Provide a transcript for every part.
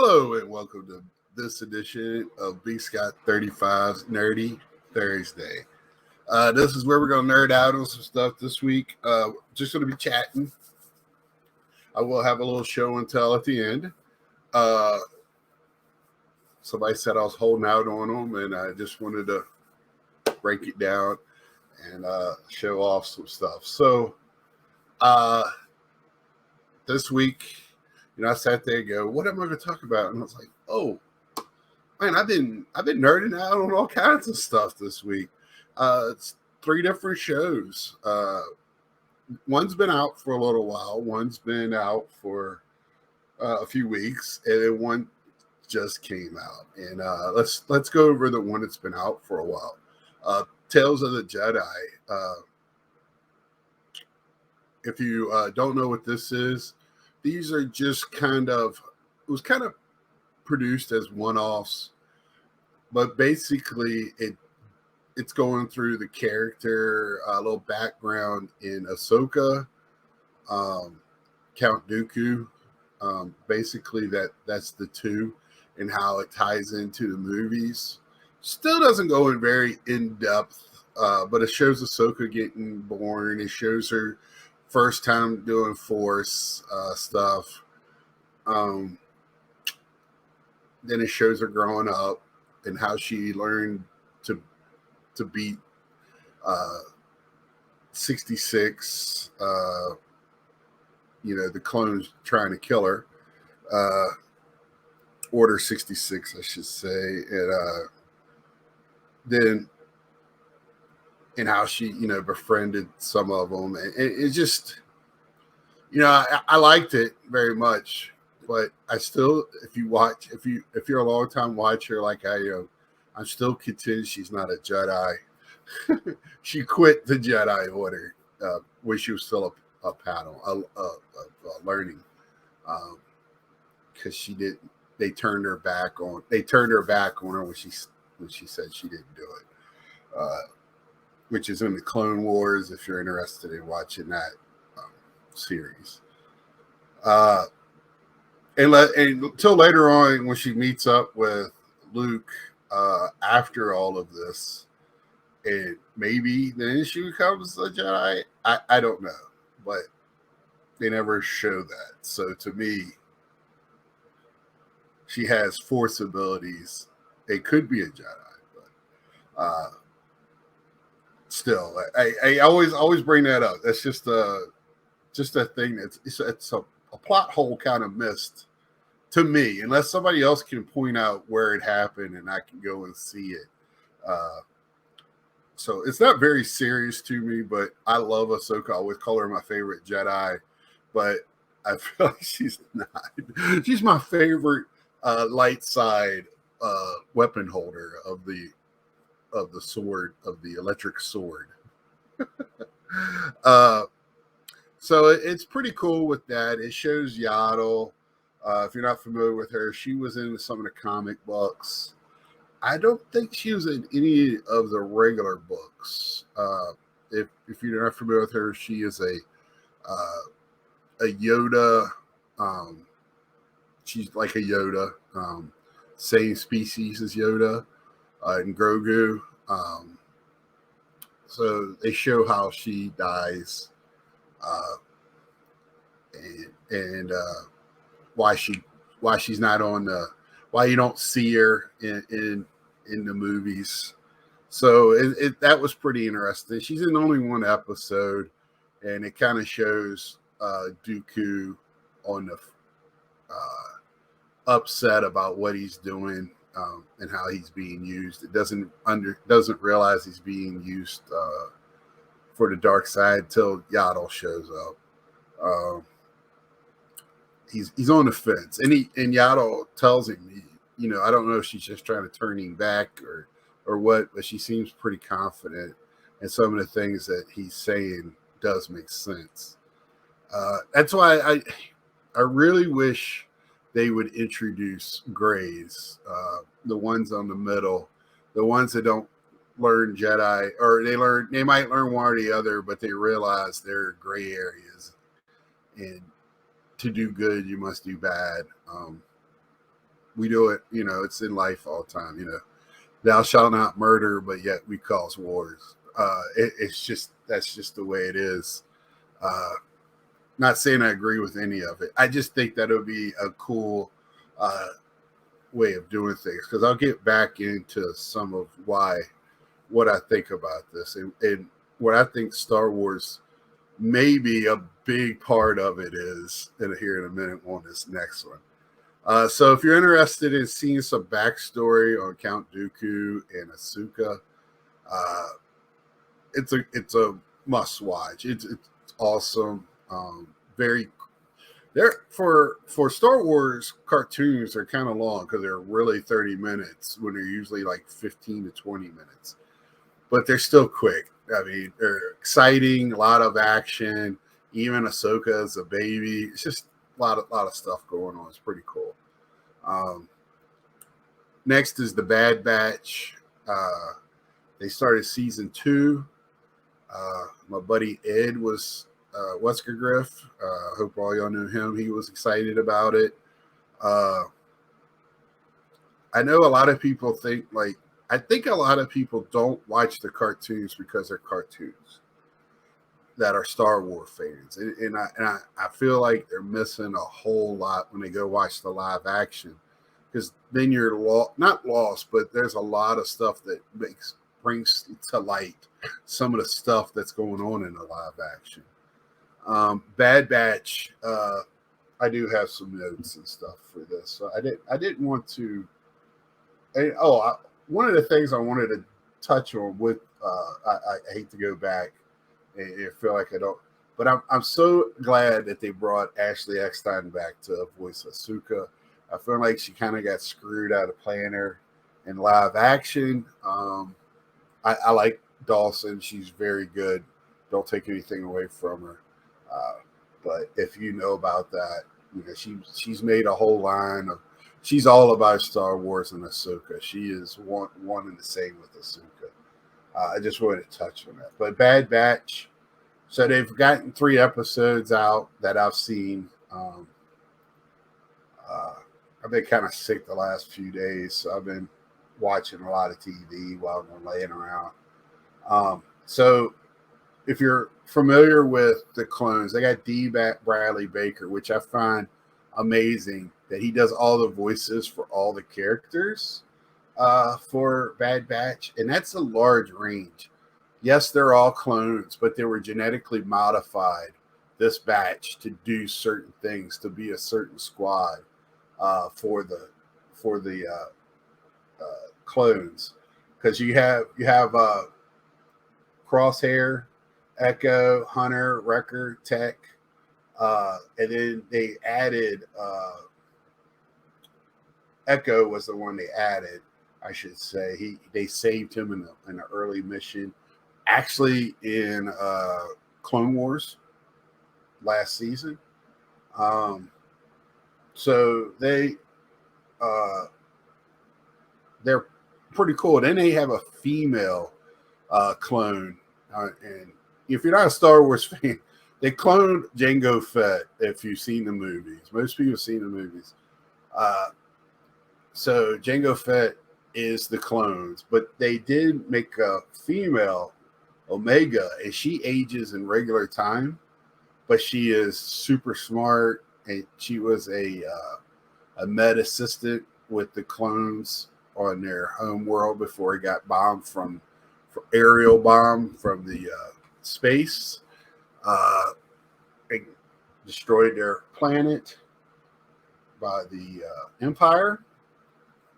Hello and welcome to this edition of B Scott 35's Nerdy Thursday. This is where we're going to nerd out on some stuff this week. Just going to be chatting. I will have a little show and tell at the end. Somebody said I was holding out on them, and I just wanted to break it down and show off some stuff. So this week, I sat there and go, what am I going to talk about? And I was like, oh, man, I've been nerding out on all kinds of stuff this week. It's 3 different shows. One's been out for a little while. One's been out for a few weeks, and then one just came out. And let's go over the one that's been out for a while. Tales of the Jedi. If you don't know what this is, these are just it was kind of produced as one-offs, but basically it's going through the character, a little background in Ahsoka, Count Dooku. Basically that's the two and how it ties into the movies. Still doesn't go in very in-depth, but it shows Ahsoka getting born. It shows her first time doing Force stuff. Then it shows her growing up and how she learned to beat 66. The clones trying to kill her. Order 66, I should say. And then and how she, befriended some of them. And it just, I liked it very much. But I still, if you're a long time watcher like I am, I'm still convinced she's not a Jedi. She quit the Jedi Order when she was still a paddle, learning, because she didn't. They turned her back on. They turned her back on her when she said she didn't do it. Which is in the Clone Wars, if you're interested in watching that series. And until later on, when she meets up with Luke after all of this, and maybe then she becomes a Jedi. I don't know, but they never show that. So to me, she has Force abilities. It could be a Jedi, but still, I always bring that up. That's just a thing it's a plot hole kind of missed to me, unless somebody else can point out where it happened and I can go and see it. So it's not very serious to me, but I love Ahsoka. I always call her my favorite Jedi, but I feel like she's not. She's my favorite light side weapon holder of the sword, of the electric sword. So it's pretty cool with that. It shows Yaddle. If you're not familiar with her, she was in some of the comic books. I don't think she was in any of the regular books. If you're not familiar with her, she is a Yoda. She's like a Yoda, same species as Yoda and Grogu. So they show how she dies, and why she's not on the, why you don't see her in the movies. So that was pretty interesting. She's in only one episode, and it kind of shows Dooku on the upset about what he's doing and how he's being used. It doesn't realize he's being used for the dark side till Yaddle shows up. He's on the fence, and Yaddle tells him, I don't know if she's just trying to turn him back or what, but she seems pretty confident, and some of the things that he's saying does make sense. That's why I really wish they would introduce grays, the ones on the middle, the ones that don't learn Jedi, or they might learn one or the other, but they realize there are gray areas, and to do good, you must do bad. We do it, it's in life all the time, thou shalt not murder, but yet we cause wars. It's just, that's just the way it is. Uh, Not saying I agree with any of it. I just think that it would be a cool uh, way of doing things, because I'll get back into some of what I think about this, and what I think Star Wars, maybe a big part of it is, and here in a minute on this next one. So if you're interested in seeing some backstory on Count Dooku and Ahsoka, uh, it's a must watch. It's awesome. Very They're for Star Wars cartoons. They're kind of long because they're really 30 minutes when they're usually like 15 to 20 minutes, but they're still quick. I mean, they're exciting, a lot of action. Even Ahsoka as a baby. It's just a lot of stuff going on. It's pretty cool. Um, Next is the Bad Batch. They started season 2. My buddy Ed was Wesker Griff. Hope all y'all knew him. He was excited about it. Uh, I know a lot of people think I think a lot of people don't watch the cartoons because they're cartoons that are Star Wars fans, and I feel like they're missing a whole lot when they go watch the live action, because then you're not lost, but there's a lot of stuff that brings to light some of the stuff that's going on in the live action. Bad Batch. I do have some notes and stuff for this, so I didn't want to. One of the things I wanted to touch on with I hate to go back and feel like I don't, but I'm so glad that they brought Ashley Eckstein back to voice Ahsoka. I feel like she kind of got screwed out of playing her in live action. I like Dawson; she's very good. Don't take anything away from her. Uh, but if you know about that, she's made a whole line of. She's all about Star Wars and Ahsoka. She is one and the same with Ahsoka. I just wanted to touch on that. But Bad Batch. So they've gotten 3 episodes out that I've seen. Uh, I've been kind of sick the last few days, so I've been watching a lot of TV while I'm laying around. So if you're familiar with the clones, they got D. Bradley Baker, which I find amazing that he does all the voices for all the characters for Bad Batch, and that's a large range. Yes, they're all clones, but they were genetically modified this batch to do certain things, to be a certain squad for the clones. Because you have Crosshair, Echo, Hunter, Wrecker, Tech, and then they added Echo was the one they added, I should say. They saved him in an early mission, actually in Clone Wars last season. So they're pretty cool. Then they have a female clone, and if you're not a Star Wars fan, they cloned Jango Fett. If you've seen the movies, most people have seen the movies. So Jango Fett is the clones, but they did make a female Omega, and she ages in regular time, but she is super smart, and she was a med assistant with the clones on their home world before it got bombed from aerial bomb from the space. They destroyed their planet by the Empire.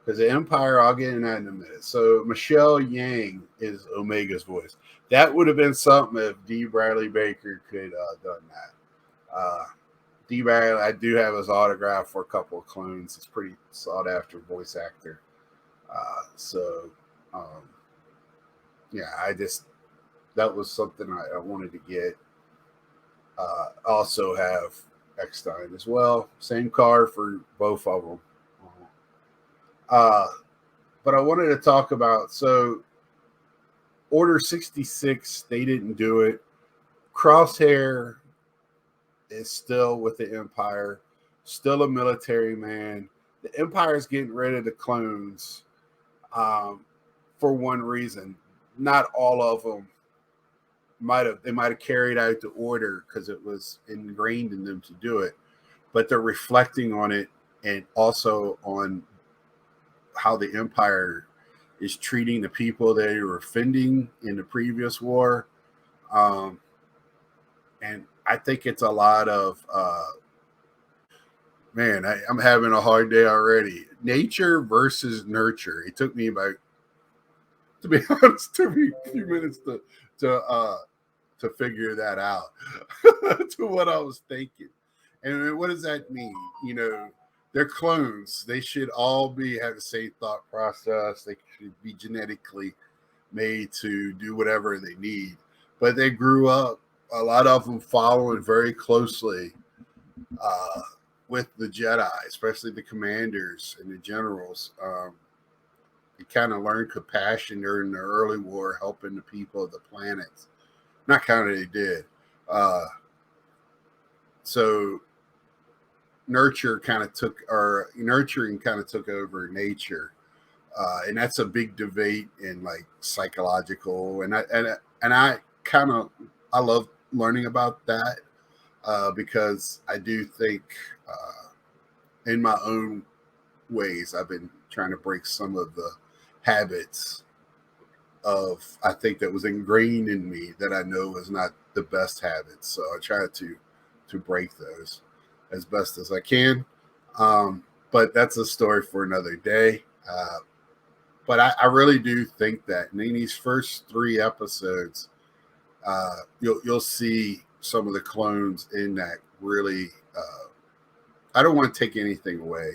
Because the Empire, I'll get in that in a minute. So Michelle Yang is Omega's voice. That would have been something if D. Bradley Baker could done that. D. Bradley, I do have his autograph for a couple of clones. He's pretty sought after voice actor. Yeah, that was something I wanted to get. Also have Eckstein as well. Same card for both of them. But I wanted to talk about, so Order 66, they didn't do it. Crosshair is still with the Empire, still a military man, the Empire's getting rid of the clones for one reason. Not all of them might have carried out the order because it was ingrained in them to do it, but they're reflecting on it and also on how the Empire is treating the people they were offending in the previous war. Um, and I think it's a lot of man. I'm having a hard day already. Nature versus nurture. It took me about, to be honest, took me a few minutes to uh, to figure that out to what I was thinking. And what does that mean? You know, they're clones. They should all have the same thought process. They should be genetically made to do whatever they need. But they grew up, a lot of them following very closely uh, with the Jedi, especially the commanders and the generals. They kind of learned compassion during the early war, helping the people of the planets. Not kind of they did. So nurturing kind of took over nature, and that's a big debate in like psychological. And I kind of I love learning about that because I do think in my own ways I've been trying to break some of the habits of I think that was ingrained in me that I know is not the best habits. So I try to break those as best as I can. But that's a story for another day. But I really do think that in these first 3 episodes, you'll see some of the clones in that really. I don't want to take anything away,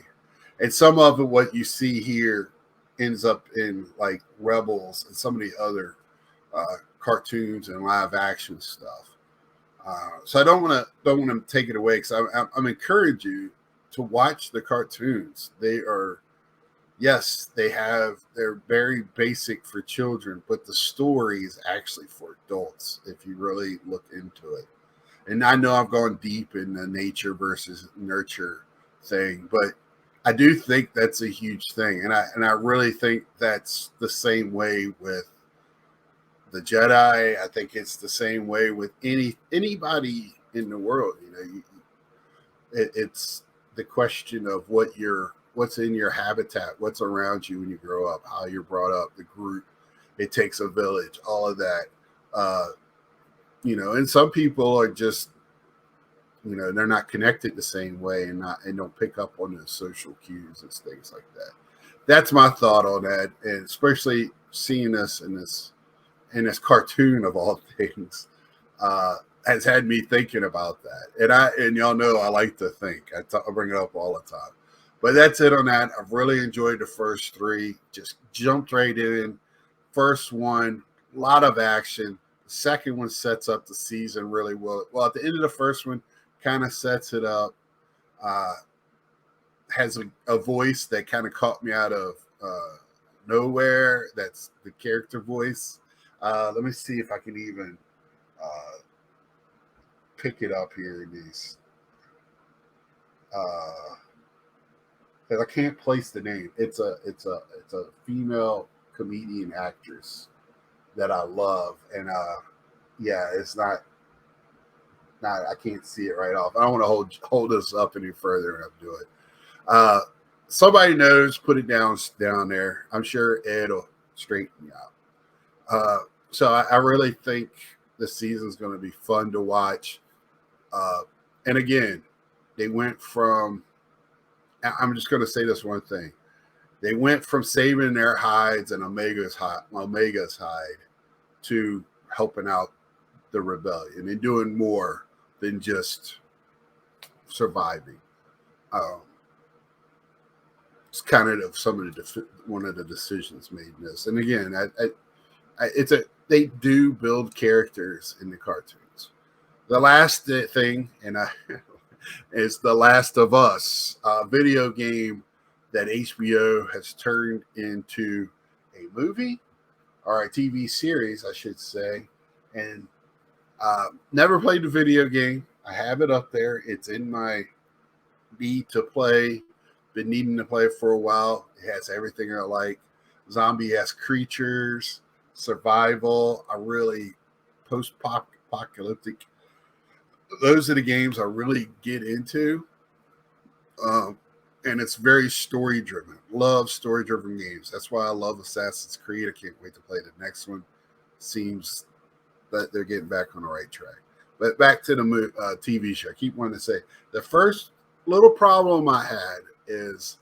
and some of it, what you see here, ends up in like Rebels and some of the other cartoons and live action stuff. So I don't want to take it away because I'm encourage you to watch the cartoons. They are, yes, they're very basic for children, but the story is actually for adults if you really look into it. And I know I've gone deep in the nature versus nurture thing, but I do think that's a huge thing, and I really think that's the same way with the Jedi. I think it's the same way with anybody in the world. You know, it's the question of what's in your habitat, what's around you when you grow up, how you're brought up, the group. It takes a village, all of that. Uh, and some people are just, they're not connected the same way and don't pick up on the social cues and things like that. That's my thought on that, and especially seeing us in this cartoon of all things has had me thinking about that. And y'all know I like to think. I bring it up all the time. But that's it on that. I've really enjoyed the first 3. Just jumped right in. First one, a lot of action. The second one sets up the season really well. Well, at the end of the first one, kind of sets it up. Has a voice that kind of caught me out of nowhere. That's the character voice. Let me see if I can even pick it up here in these. Because I can't place the name. It's a female comedian actress that I love, and yeah, it's not. I can't see it right off. I don't want to hold this up any further and do it. Somebody knows, put it down there. I'm sure Ed will straighten me out. So I really think the season's going to be fun to watch. And again, they went from, I'm just going to say this one thing. They went from saving their hides and Omega's hide to helping out the rebellion and doing more than just surviving. It's kind of one of the decisions made in this. And again, they do build characters in the cartoons. The last thing, is The Last of Us, a video game that HBO has turned into a movie or a TV series, I should say. And never played the video game. I have it up there. It's in my need to play been needing to play for a while. It has everything I like. Zombie-esque creatures, survival. I really post-apocalyptic. Those are the games I really get into. And it's very story driven. Love story driven games. That's why I love Assassin's Creed. I can't wait to play the next one. Seems that they're getting back on the right track. But back to the TV show. I keep wanting to say the first little problem I had is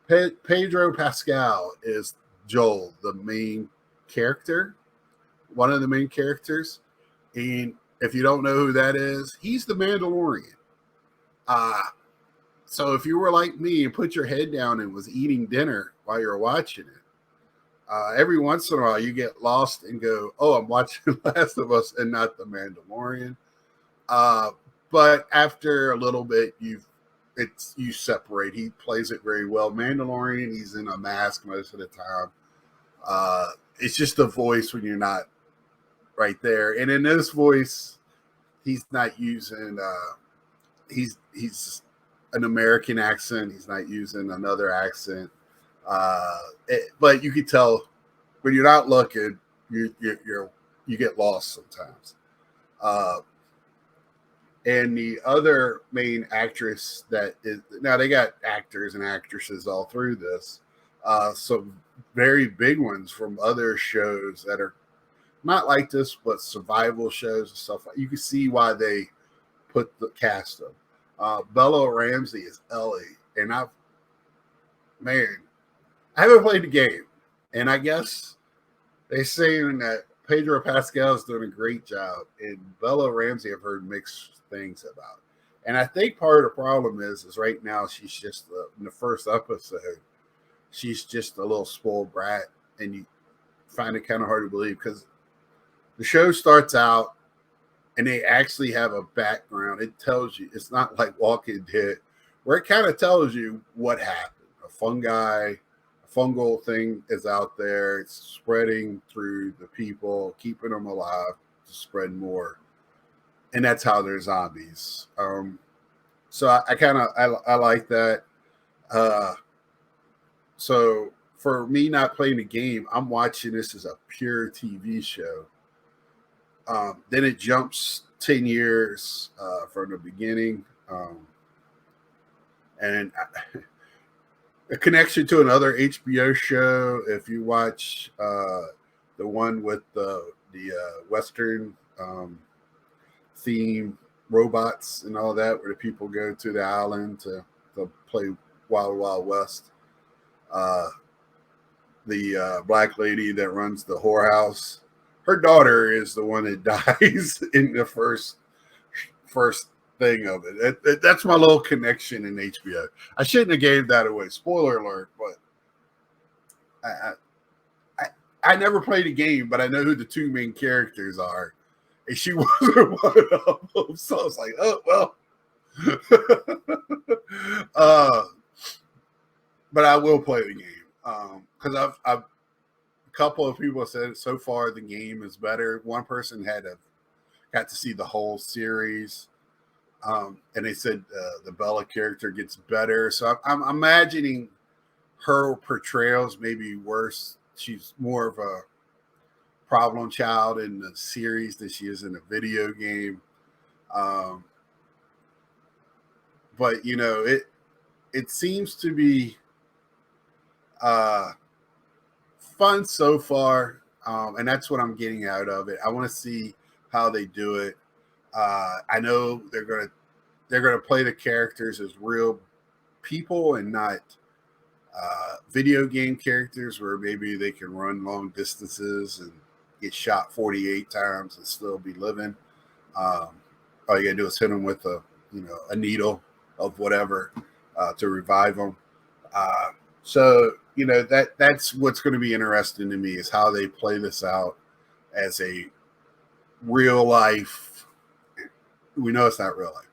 Pedro Pascal is Joel, the main character, one of the main characters. And if you don't know who that is, he's the Mandalorian. So if you were like me and put your head down and was eating dinner while you're watching it, every once in a while you get lost and go, "Oh, I'm watching Last of Us and not the Mandalorian." But after a little bit, you separate. He plays it very well. Mandalorian, he's in a mask most of the time. It's just the voice when you're not right there. And in this voice, he's not using. He's an American accent. He's not using another accent. But you can tell when you're not looking, you get lost sometimes. And the other main actress that is now they got actors and actresses all through this. Some very big ones from other shows that are not like this, but survival shows and stuff. You can see why they put the cast of. Bella Ramsey is Ellie, and I haven't played the game, and I guess they're saying that Pedro Pascal is doing a great job, and Bella Ramsey I've heard mixed things about. And I think part of the problem is right now she's just in the first episode, she's just a little spoiled brat, and you find it kind of hard to believe because the show starts out and they actually have a background. It tells you, it's not like Walking Dead, where it kind of tells you what happened. A fungal thing is out there. It's spreading through the people, keeping them alive to spread more. And that's how they're zombies. So I like that. So for me not playing the game, I'm watching this as a pure TV show. Then it jumps 10 years from the beginning. And a connection to another HBO show. If you watch the one with the Western theme robots and all that, where the people go to the island to play Wild Wild West. The black lady that runs the whorehouse, her daughter is the one that dies in the first thing of it. That's my little connection in HBO. I shouldn't have gave that away. Spoiler alert, but I never played a game, but I know who the two main characters are. And she wasn't one of them. So I was like, oh, well. But I will play the game. Because I've a couple of people said so far the game is better. One person got to see the whole series. And they said the Bella character gets better. So I'm imagining her portrayals may be worse. She's more of a problem child in the series than she is in the video game. But you know, it seems to be fun so far, and that's what I'm getting out of it. I want to see how they do it. I know they're gonna play the characters as real people and not video game characters where maybe they can run long distances and get shot 48 times and still be living. All you gotta do is hit them with a needle of whatever to revive them. So that's what's going to be interesting to me is how they play this out as a real life. We know it's not real life.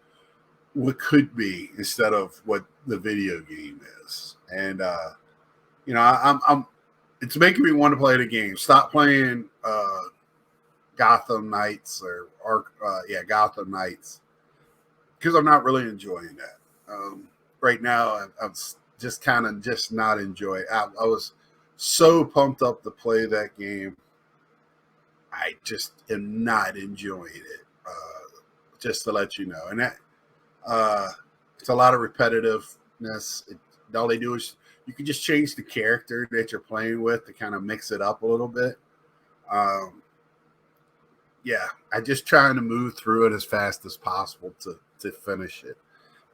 What could be instead of what the video game is, and I'm it's making me want to play the game. Stop playing Gotham Knights or Gotham Knights because I'm not really enjoying that right now. just kind of just not enjoy it. I was so pumped up to play that game. I just am not enjoying it. Just to let you know, and that it's a lot of repetitiveness. All they do is you can just change the character that you're playing with to kind of mix it up a little bit. Yeah, I just trying to move through it as fast as possible to finish it.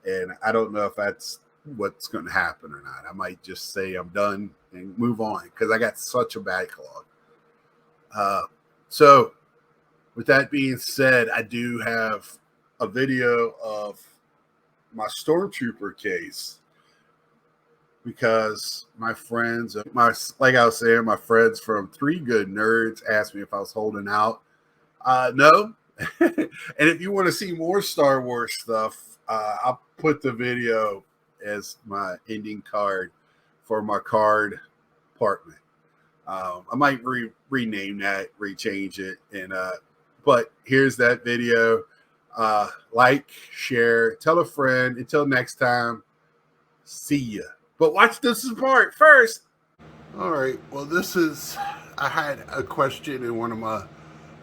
And I don't know if that's what's going to happen or not. I might just say I'm done and move on because I got such a backlog. So, with that being said, I do have a video of my Stormtrooper case because my friends, like I was saying, my friends from Three Good Nerds asked me if I was holding out. No. And if you want to see more Star Wars stuff, I'll put the video as my ending card for my card apartment. I might rename that, rechange it, and but here's that video. Like, share, tell a friend. Until next time, see ya. But watch this part first. All right. Well, I had a question in one of my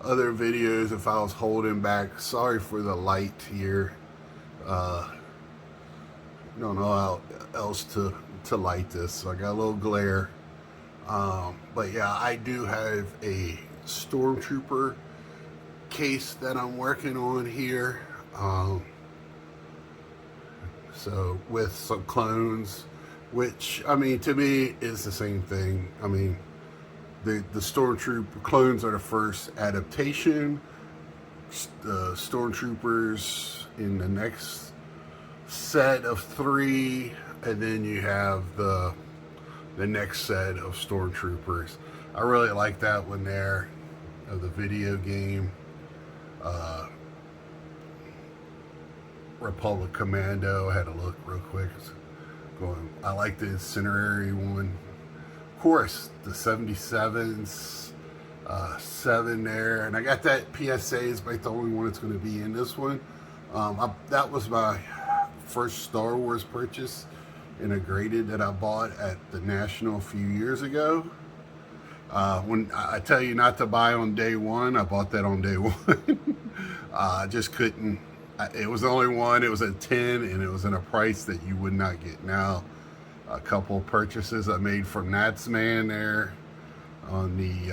other videos if I was holding back. Sorry for the light here. Don't know how else to light this, so I got a little glare. But yeah, I do have a Stormtrooper case that I'm working on here. So with some clones, which I mean to me is the same thing. I mean the Stormtrooper clones are the first adaptation. The Stormtroopers in the next set of 3, and then you have the next set of Stormtroopers. I really like that one there of the video game. Republic Commando. I had to look real quick. I like the Incinerary one. Of course, the 77s, 7 there, and I got that PSA is like the only one that's going to be in this one. That was my first Star Wars purchase in a graded that I bought at the National a few years ago. When I tell you not to buy on day one, I bought that on day one. I just couldn't. It was the only one. It was at 10, and it was in a price that you would not get now. A couple of purchases I made from Natsman there on the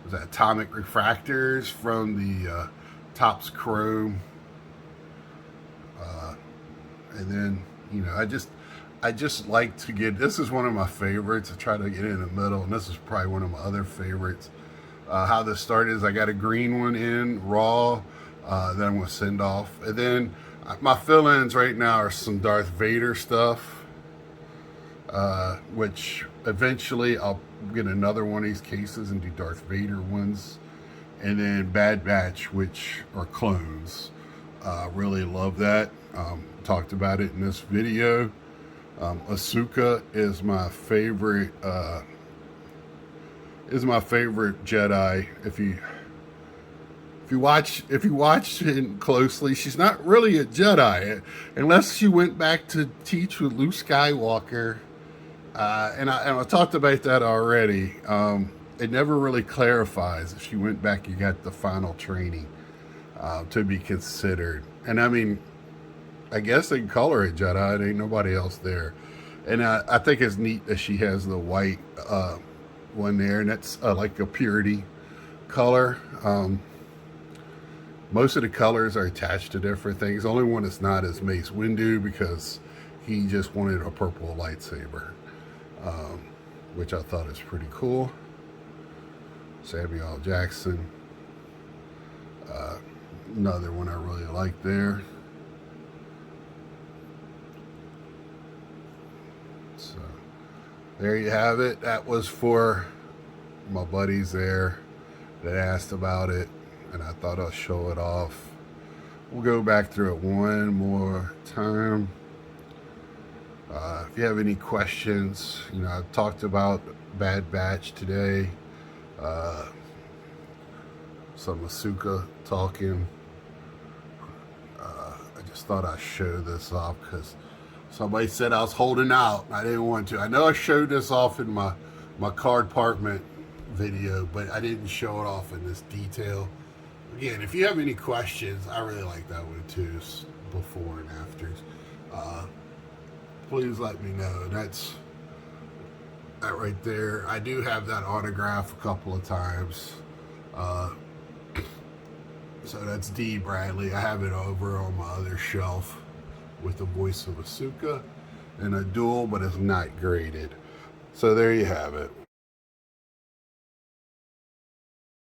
was that Atomic Refractors from the Topps Chrome, and then I just like to get. This is one of my favorites. I try to get in the middle, and this is probably one of my other favorites. How this started is I got a green one in raw. That I'm going to send off. And then my fill-ins right now are some Darth Vader stuff, which eventually I'll get another one of these cases and do Darth Vader ones. And then Bad Batch, which are clones. Really love that. Talked about it in this video. Ahsoka is my favorite Jedi. If you watch it closely, she's not really a Jedi unless she went back to teach with Luke Skywalker. And I talked about that already. It never really clarifies if she went back and got the final training to be considered. And I mean, I guess they can call her a Jedi. There ain't nobody else there. And I think it's neat that she has the white one there, and that's like a purity color. Most of the colors are attached to different things. The only one that's not is Mace Windu because he just wanted a purple lightsaber, which I thought is pretty cool. Samuel L. Jackson. Another one I really like there. So there you have it. That was for my buddies there that asked about it, and I thought I'll show it off. We'll go back through it one more time. If you have any questions, I've talked about Bad Batch today. Some Ahsoka talking. I just thought I'd show this off because Somebody said I was holding out. I didn't want to. I know I showed this off in my car department video, but I didn't show it off in this detail. Again, if you have any questions, I really like that one too, before and afters. Please let me know. That's that right there. I do have that autograph a couple of times. So that's Dee Bradley. I have it over on my other shelf with the voice of Asuka and a duel, but it's not graded. So there you have it.